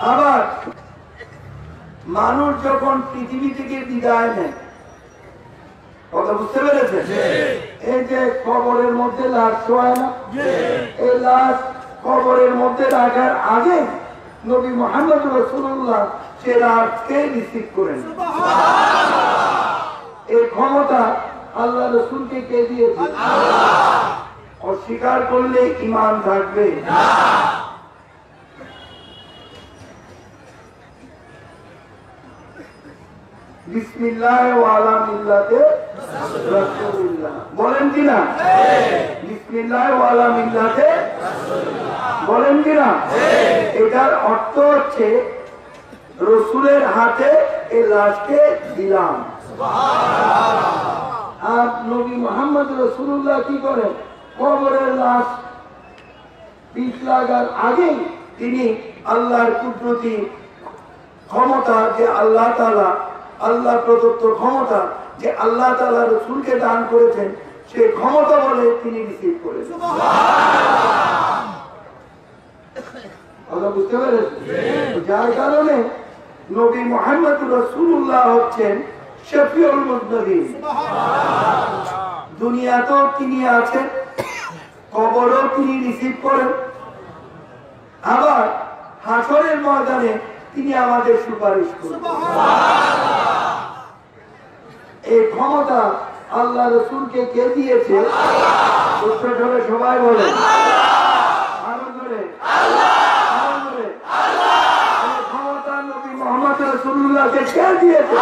আবার মানুষ যখন পৃথিবী থেকে বিদায় নেয়, কথা বুঝতে পেরেছেন? এই যে কবরের মধ্যে লাশ শোয়ায় না, এই লাশ কবরের মধ্যে রাখার আগে নবী মুহাম্মদ রাসূলুল্লাহ সে লাশকে রিসিভ করেন। এই ক্ষমতা আল্লাহ রাসূলকে কে দিয়েছে? অস্বীকার করলে ঈমান থাকবে না। বিসমিল্লাহ ওয়া আলা মিল্লাতে রাসূলুল্লাহ বলেন কিনা? বিসমিল্লাহ ওয়া আলা মিল্লাতে বলেন কিনা? এটার অর্থ হচ্ছে রাসূলের হাতে এই লাশকে দিলাম। আর নবী মুহাম্মদ রাসূলুল্লাহ কি করেন? কবরের লাশ পিঠ লাগার আগে তিনি আল্লাহর কুদরতি ক্ষমতা, যে আল্লাহ তাআলা আল্লাহ প্রদত্ত ক্ষমতা যে আল্লাহ তাআলা রাসূলকে দান করেছেন, সেই ক্ষমতা বলে তিনি রিসিভ করেছেন। কথা বুঝতে পেরেছেন? যার কারণে নবী মুহাম্মদ রাসূলুল্লাহ হচ্ছেন শফিউল মুজনিবিন। দুনিয়াতেও তিনি আছেন, কবরও তিনি রিসিভ করেন, আবার হাসরের ময়দানে তিনি আমাদের সুপারিশ করেন। এই ক্ষমতা আল্লাহ রাসূলকে কে দিয়েছে? উচ্চ স্বরে সবাই বলে আরো জোরে আল্লাহ। এই ক্ষমতা নবী মুহাম্মদ রাসূলুল্লাহকে কে দিয়েছে?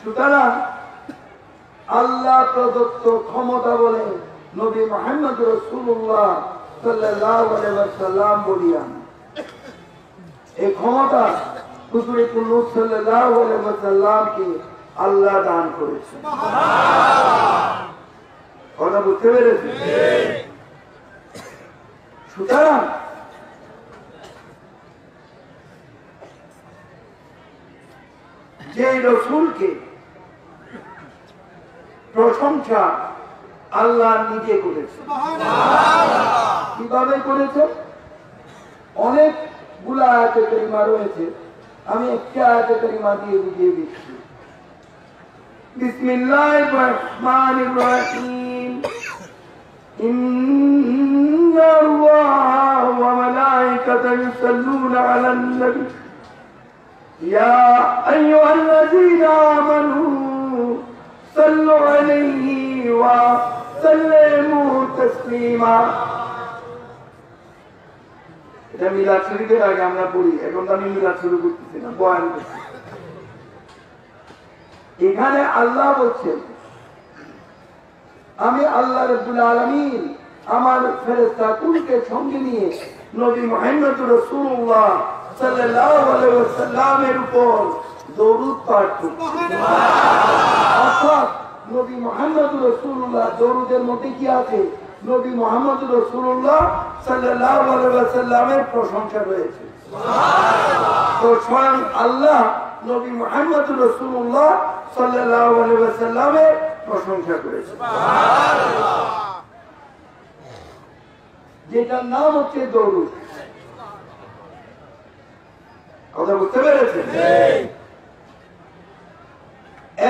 সুতরাং আল্লাহ প্রদত্ত ক্ষমতা বলে নবী মুহাম্মদ রাসূলুল্লাহ সাল্লাল্লাহু আলাইহি ওয়াসাল্লাম বলিয়ান। এই ক্ষমতা হুজুর কুল্লুস সাল্লাল্লাহু আলাইহি ওয়াসাল্লামকে আল্লাহ দান করেছেন। কথা বুঝতে পেরেছেন? সুতরাং যে রাসূলকে প্রশংসা আল্লাহ নিজে করেছেন। কিভাবে করেছেন? অনেকগুলা আয়াতে কারিমা রয়েছে, আমি একটা আয়াতে কারিমা দিয়ে বুঝিয়ে দিচ্ছি। বিসমিল্লাহির রহমানির রহিম। ইন্নাল্লাহা ওয়া মালাইকাতাহু ইউসাল্লুনা আলান নবী ইয়া আইয়ুহাল্লাযীনা আমানু সাল্লু আলাইহি ওয়া সাল্লিমু তাসলিমা। এটা মিলাদ শরীফের আগে আমরা পড়ি, এখন আমি মিলাদ শুরু করতেছি না, বয়ান করছি। এখানে আল্লাহ বলছেন, আমি আল্লাহ রাব্বুল আলামিন আমার ফেরেশতা কুলকে সঙ্গে নিয়ে নবী মুহাম্মদ রাসূলুল্লাহ সাল্লাল্লাহু আলাইহি ওয়াসাল্লামের উপর দরুদ পাঠ করছি। অর্থাৎ নবী মুহাম্মদ রাসূলুল্লাহ দরুদের মধ্যে কি আছে? নবী মুহাম্মদ রাসূলুল্লাহ সাল্লাল্লাহু আলাইহি ওয়াসাল্লামের প্রশংসা রয়েছে। তো স্বয়ং আল্লাহ নবী মুহাম্মদ রাসূলুল্লাহ সাল্লাল্লাহু আলাইহি ওয়াসাল্লামের প্রশংসা করেছে, যেটার নাম হচ্ছে দরুদ। কথা বুঝতে পেরেছেন?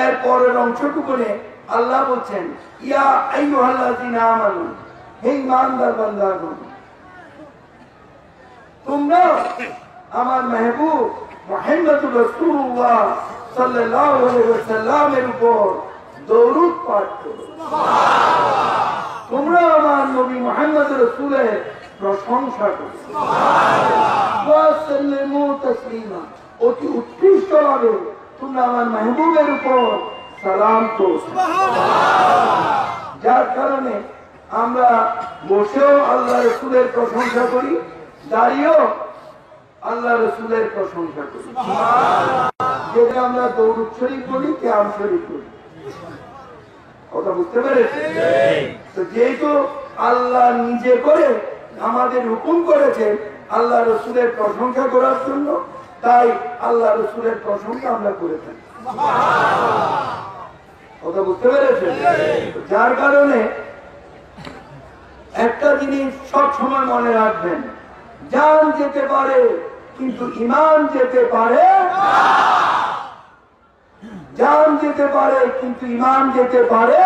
এর পরের অংশটুকুনে আল্লাহ বলছেন, ইয়া আইয়ুহাল্লাযীনা আমানু, হে ঈমানদার বান্দাগণ, তোমরা আমার মেহবুব মুহাম্মদ রাসূলুল্লাহ সাল্লাল্লাহু আলাইহি ওয়াসাল্লামের উপর দরুদ পাঠ করো। তোমরা আমার নবী মুহাম্মদ রাসূলের প্রশংসা করো। তাসলিমা, অতি উৎকৃষ্ট ভাবে তুমি আমার মেহবুবের উপর সালাম করছো। যার কারণে আমরা বসেও আল্লাহ রসুলের প্রশংসা করি, দাঁড়িয়েও আল্লাহ রসুলের প্রশংসা করি। যেটা আমরা দরুদ শরীফ করি, কিয়াম শরীফ করি। কথা বুঝতে পেরেছি? তো যেহেতু আল্লাহ নিজে করে আমাদের হুকুম করেছে আল্লাহ রসুলের প্রশংসা করার জন্য, তাই আল্লাহ রসুলের প্রশংসা আমরা করে থাকি। কথা বুঝতে পেরেছে? যার কারণে একটা জিনিস সব সময় মনে রাখবেন, জান যেতে পারে কিন্তু ঈমান যেতে পারে, জান যেতে পারে কিন্তু ঈমান যেতে পারে।